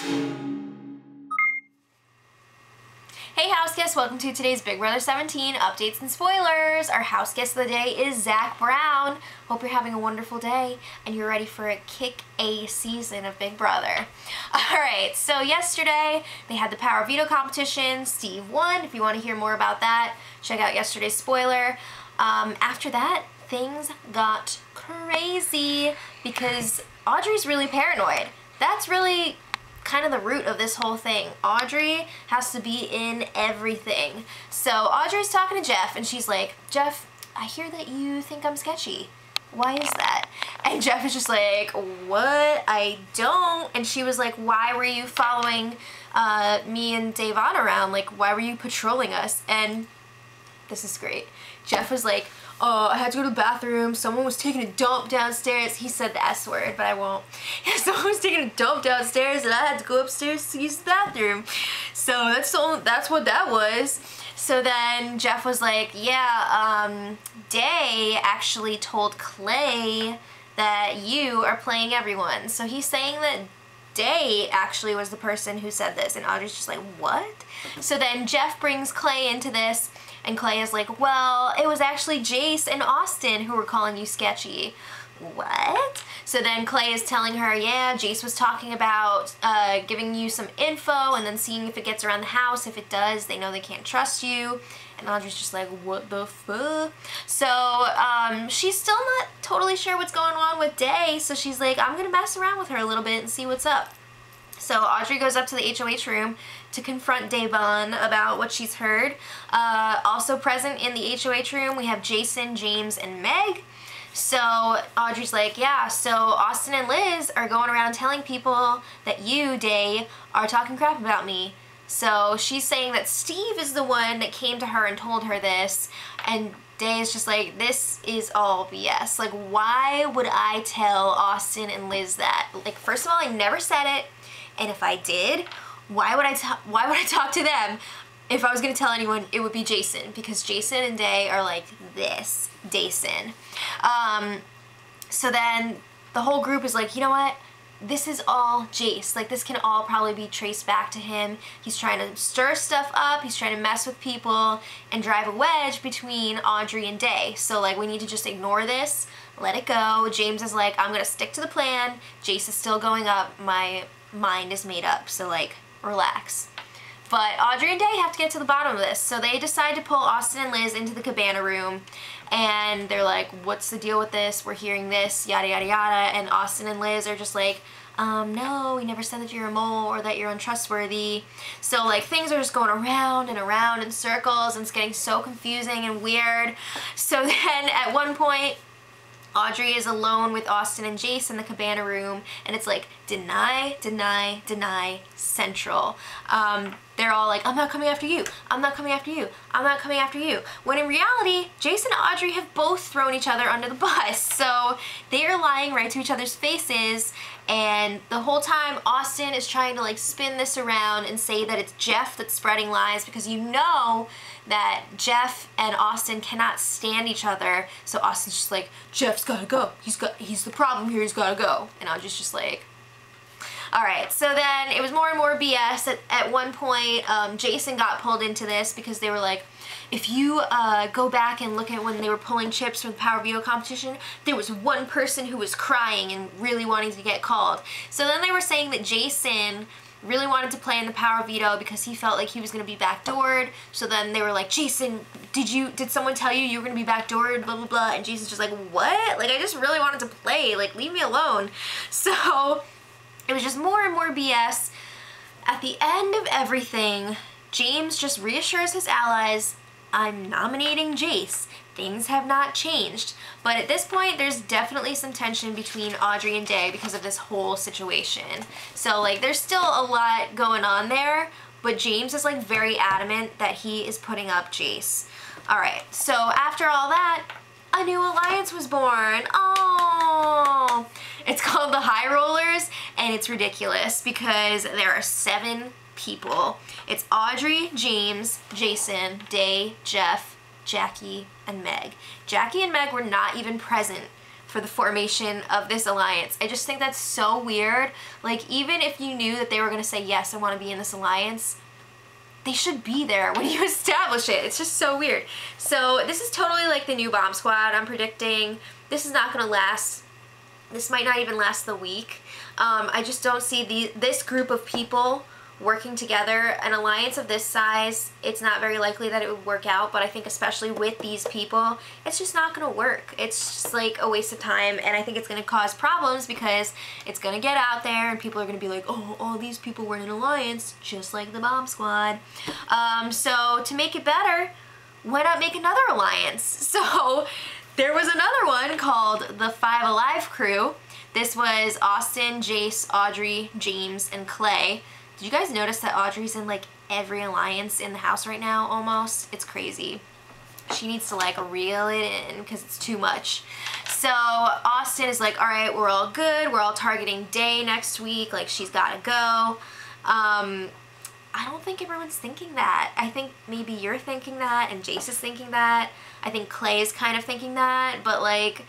Hey house guests, welcome to today's Big Brother 17 updates and spoilers. Our house guest of the day is Zach Brown. Hope you're having a wonderful day and you're ready for a kick-A season of Big Brother. Alright, so yesterday they had the Power Veto competition. Steve won. If you want to hear more about that, check out yesterday's spoiler. After that, things got crazy because Audrey's really paranoid. That's really kind of the root of this whole thing. Audrey has to be in everything. So Audrey's talking to Jeff and she's like, Jeff, I hear that you think I'm sketchy. Why is that? And Jeff is just like, what? I don't. And she was like, why were you following me and Davon around? Like, why were you patrolling us? And this is great. Jeff was like, oh, I had to go to the bathroom. Someone was taking a dump downstairs. He said the S word, but I won't. Someone was taking a dump downstairs and I had to go upstairs to use the bathroom. So that's what that was. So then Jeff was like, yeah, Day actually told Clay that you are playing everyone. So he's saying that Day actually was the person who said this. And Audrey's just like, what? So then Jeff brings Clay into this. And Clay is like, well, it was actually Jace and Austin who were calling you sketchy. What? So then Clay is telling her, yeah, Jace was talking about giving you some info and then seeing if it gets around the house. If it does, they know they can't trust you. And Audrey's just like, what the fuck? So she's still not totally sure what's going on with Day. So she's like, I'm going to mess around with her a little bit and see what's up. So Audrey goes up to the HOH room to confront Davon about what she's heard. Also present in the HOH room, we have Jason, James, and Meg. So Audrey's like, yeah, so Austin and Liz are going around telling people that you, Day, are talking crap about me. So she's saying that Steve is the one that came to her and told her this, and Day is just like, this is all BS. Like, why would I tell Austin and Liz that? Like, first of all, I never said it. And if I did, why would I talk to them? If I was gonna tell anyone, it would be Jason, because Jason and Day are like this, Dayson. So then the whole group is like, you know what? This is all Jace. Like, this can all probably be traced back to him. He's trying to stir stuff up. He's trying to mess with people and drive a wedge between Audrey and Day. So like, we need to just ignore this, let it go. James is like, I'm gonna stick to the plan. Jace is still going up. My mind is made up, so like, relax. But Audrey and Day have to get to the bottom of this, so they decide to pull Austin and Liz into the cabana room, and they're like, what's the deal with this? We're hearing this, yada yada yada, and Austin and Liz are just like, no, we never said that you're a mole or that you're untrustworthy. So like, things are just going around and around in circles, and it's getting so confusing and weird. So then at one point, Audrey is alone with Austin and Jace in the cabana room, and it's like, deny, deny, deny, central. They're all like, I'm not coming after you, I'm not coming after you, I'm not coming after you. When in reality, Jace and Audrey have both thrown each other under the bus. So they are lying right to each other's faces, and the whole time Austin is trying to like spin this around and say that it's Jeff that's spreading lies, because you know that Jeff and Austin cannot stand each other. So Austin's just like, Jeff's gotta go. He's the problem here, he's gotta go. And Audrey's just like, alright. So then it was more and more BS. At one point, Jason got pulled into this because they were like, if you go back and look at when they were pulling chips for the Power Veto competition, there was one person who was crying and really wanting to get called. So then they were saying that Jason really wanted to play in the Power Veto because he felt like he was going to be backdoored. So then they were like, Jason, did someone tell you were going to be backdoored, blah, blah, blah. And Jason's just like, what? Like, I just really wanted to play. Like, leave me alone. So it was just more and more BS. At the end of everything, James just reassures his allies, I'm nominating Jace. Things have not changed. But at this point, there's definitely some tension between Audrey and Day because of this whole situation. So like, there's still a lot going on there, but James is like very adamant that he is putting up Jace. Alright, so after all that, a new alliance was born. Oh, it's called the High Rollers, and it's ridiculous because there are 7 people. It's Audrey, James, Jason, Day, Jeff, Jackie, and Meg. Jackie and Meg were not even present for the formation of this alliance. I just think that's so weird. Like, even if you knew that they were gonna say, yes, I wanna be in this alliance, they should be there when you establish it. It's just so weird. So this is totally like the new bomb squad. I'm predicting this is not gonna last. This might not even last the week. I just don't see this group of people working together. An alliance of this size, it's not very likely that it would work out, but I think especially with these people, it's just not gonna work. It's just like a waste of time, and I think it's gonna cause problems because it's gonna get out there and people are gonna be like, oh, all these people were in an alliance, just like the bomb squad. So to make it better, why not make another alliance? So there was another one called the Five Alive Crew. This was Austin, Jace, Audrey, James, and Clay. Did you guys notice that Audrey's in like every alliance in the house right now almost? It's crazy. She needs to like reel it in because it's too much. So Austin is like, all right, we're all good. We're all targeting Day next week. Like, she's gotta go. I don't think everyone's thinking that. I think maybe you're thinking that and Jace is thinking that. I think Clay is kind of thinking that, but like,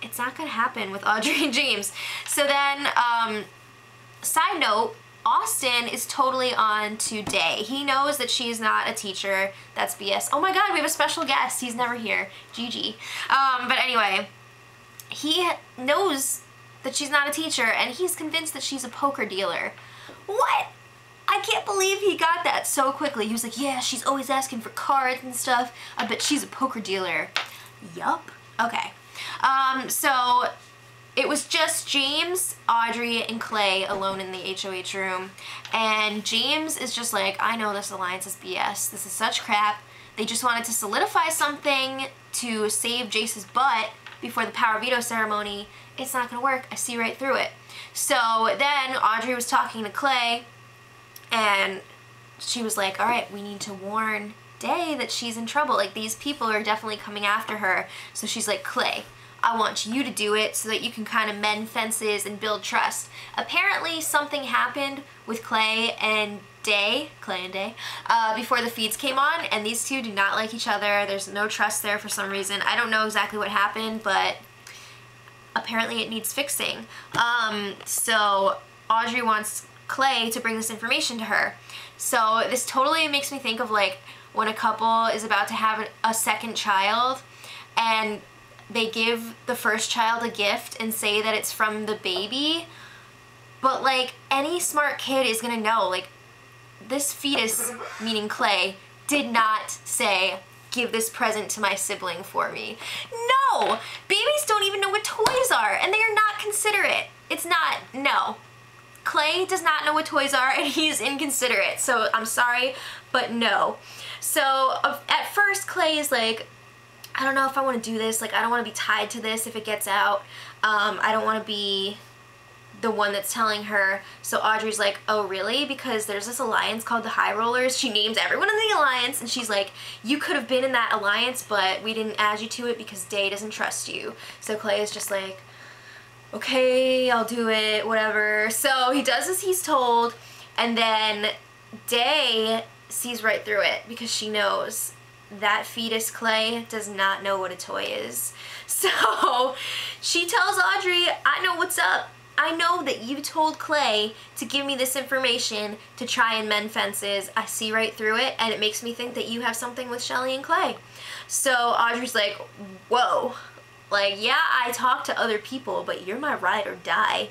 it's not gonna happen with Audrey and James. So then, side note, Austin is totally on to Day. He knows that she's not a teacher. That's BS. Oh my god, we have a special guest. He's never here. GG. But anyway, he knows that she's not a teacher, and he's convinced that she's a poker dealer. What? I can't believe he got that so quickly. He was like, yeah, she's always asking for cards and stuff. I bet she's a poker dealer. Yup. Okay. So it was just James, Audrey, and Clay alone in the HOH room. And James is just like, I know this alliance is BS. This is such crap. They just wanted to solidify something to save Jace's butt before the power veto ceremony. It's not gonna work. I see right through it. So then Audrey was talking to Clay, and she was like, all right, we need to warn Day that she's in trouble. Like, these people are definitely coming after her. So she's like, Clay, I want you to do it so that you can kind of mend fences and build trust. Apparently something happened with Clay and Day, before the feeds came on, and these two do not like each other. There's no trust there for some reason. I don't know exactly what happened, but apparently it needs fixing. So Audrey wants Clay to bring this information to her. So this totally makes me think of like when a couple is about to have a second child and they give the first child a gift and say that it's from the baby, but like any smart kid is gonna know, like, this fetus, meaning Clay, did not say, give this present to my sibling for me. No! Babies don't even know what toys are, and they are not considerate. It's not, no. Clay does not know what toys are, and he's inconsiderate, so I'm sorry, but no. So at first Clay is like, I don't know if I want to do this, like, I don't want to be tied to this if it gets out. I don't want to be the one that's telling her. So Audrey's like, oh really? Because there's this alliance called the High Rollers. She names everyone in the alliance, and she's like, you could have been in that alliance, but we didn't add you to it because Day doesn't trust you. So Clay is just like, okay, I'll do it, whatever. So he does as he's told, and then Day sees right through it because she knows that fetus Clay does not know what a toy is. So she tells Audrey, I know what's up. I know that you told Clay to give me this information to try and mend fences. I see right through it, and it makes me think that you have something with Shelly and Clay. So Audrey's like, whoa. Like, yeah, I talk to other people, but you're my ride or die.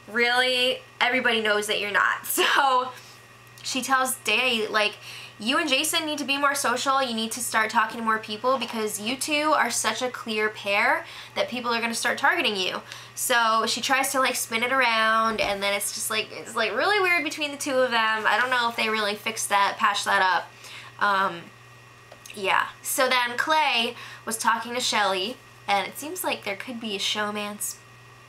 Really? Everybody knows that you're not. So she tells Day, like, you and Jason need to be more social. You need to start talking to more people because you two are such a clear pair that people are going to start targeting you. So she tries to like spin it around, and then it's just like, it's like really weird between the two of them. I don't know if they really fixed that, patched that up. Yeah. So then Clay was talking to Shelly, and it seems like there could be a showmance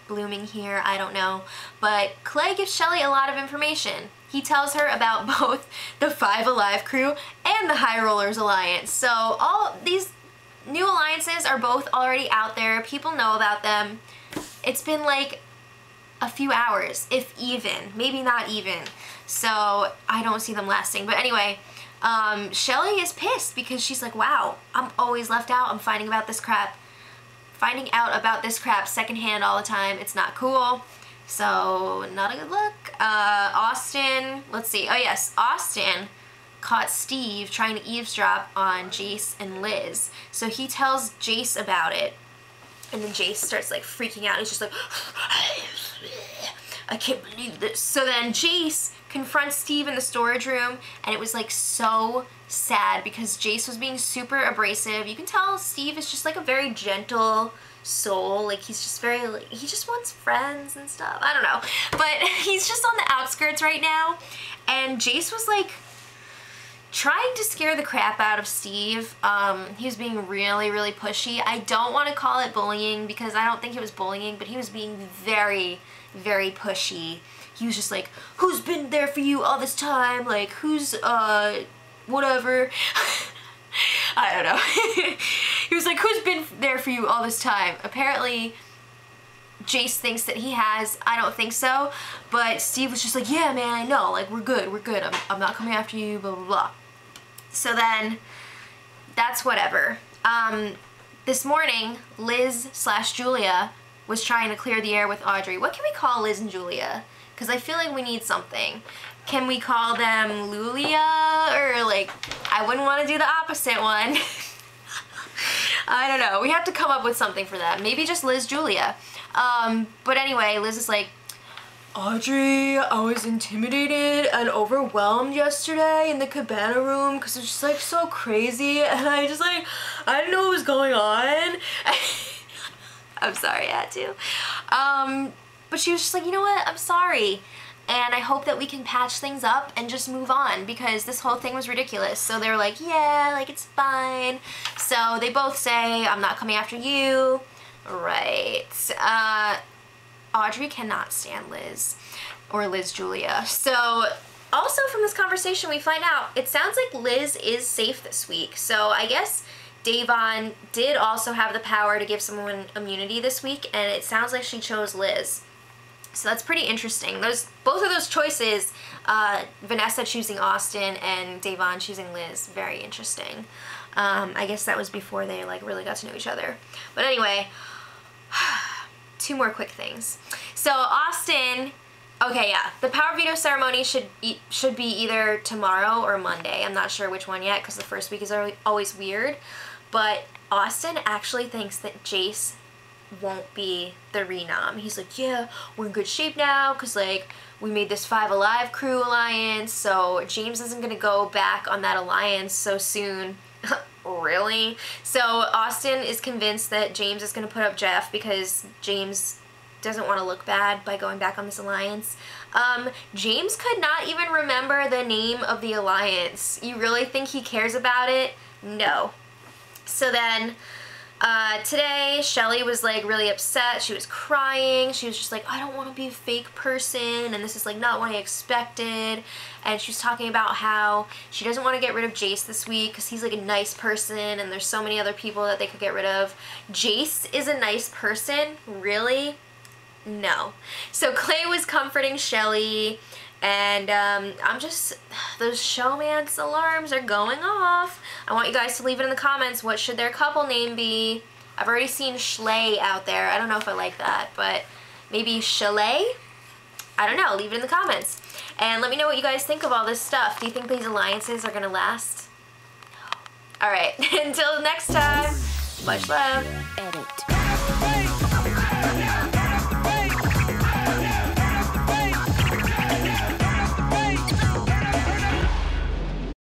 blooming here. I don't know. But Clay gives Shelly a lot of information. He tells her about both the Five Alive Crew and the High Rollers Alliance. So all these new alliances are both already out there. People know about them. It's been like a few hours, if even. Maybe not even. So I don't see them lasting. But anyway, Shelly is pissed because she's like, wow, I'm always left out. I'm fighting about this crap. finding out about this crap secondhand all the time, it's not cool. So, not a good look. Austin, let's see. Oh yes, Austin caught Steve trying to eavesdrop on Jace and Liz. So he tells Jace about it. And then Jace starts like freaking out. He's just like, I can't believe this. So then Jace confronts Steve in the storage room, and it was like so sad because Jace was being super abrasive. You can tell Steve is just like a very gentle soul. Like he's just very, like, he just wants friends and stuff. I don't know. But he's just on the outskirts right now. And Jace was like trying to scare the crap out of Steve. He was being really, really pushy. I don't want to call it bullying because I don't think it was bullying, but he was being very, very pushy. He was just like, who's been there for you all this time? Like, who's, whatever. I don't know. He was like, who's been there for you all this time? Apparently, Jace thinks that he has. I don't think so. But Steve was just like, yeah, man, I know. Like, we're good. We're good. I'm not coming after you, blah, blah, blah. So then, that's whatever. This morning, Liz/Julia was trying to clear the air with Audrey. What can we call Liz and Julia? Because I feel like we need something. Can we call them Lulia? Or like, I wouldn't want to do the opposite one. I don't know. We have to come up with something for that. Maybe just Liz Julia. But anyway, Liz is like, Audrey, I was intimidated and overwhelmed yesterday in the cabana room because it was just like so crazy, and I just like, I didn't know what was going on. I'm sorry, I had to. But she was just like, you know what, I'm sorry. And I hope that we can patch things up and just move on because this whole thing was ridiculous. So they were like, yeah, like it's fine. So they both say, I'm not coming after you. Right. Audrey cannot stand Liz or Liz Julia. So also from this conversation we find out it sounds like Liz is safe this week. So I guess Davon did also have the power to give someone immunity this week, and it sounds like she chose Liz. So that's pretty interesting. Both of those choices, Vanessa choosing Austin and Davon choosing Liz, very interesting. I guess that was before they like really got to know each other. But anyway, two more quick things. So Austin, okay, yeah, the power veto ceremony should be either tomorrow or Monday. I'm not sure which one yet because the first week is always weird. But Austin actually thinks that Jace won't be the renom. He's like, yeah, we're in good shape now because like we made this 5 Alive crew alliance, so James isn't gonna go back on that alliance so soon. Really? So Austin is convinced that James is gonna put up Jeff because James doesn't want to look bad by going back on this alliance. James could not even remember the name of the alliance. You really think he cares about it? No. So then today, Shelly was like really upset. She was crying. She was just like, I don't want to be a fake person, and this is like not what I expected. And she was talking about how she doesn't want to get rid of Jace this week because he's like a nice person and there's so many other people that they could get rid of. Jace is a nice person? Really? No. So Clay was comforting Shelly, and I'm just, those showmance alarms are going off. I want you guys to leave it in the comments. What should their couple name be? I've already seen Schley out there. I don't know if I like that, but maybe Chalet? I don't know. Leave it in the comments. And let me know what you guys think of all this stuff. Do you think these alliances are going to last? No. Alright. Until next time, much love. Edit.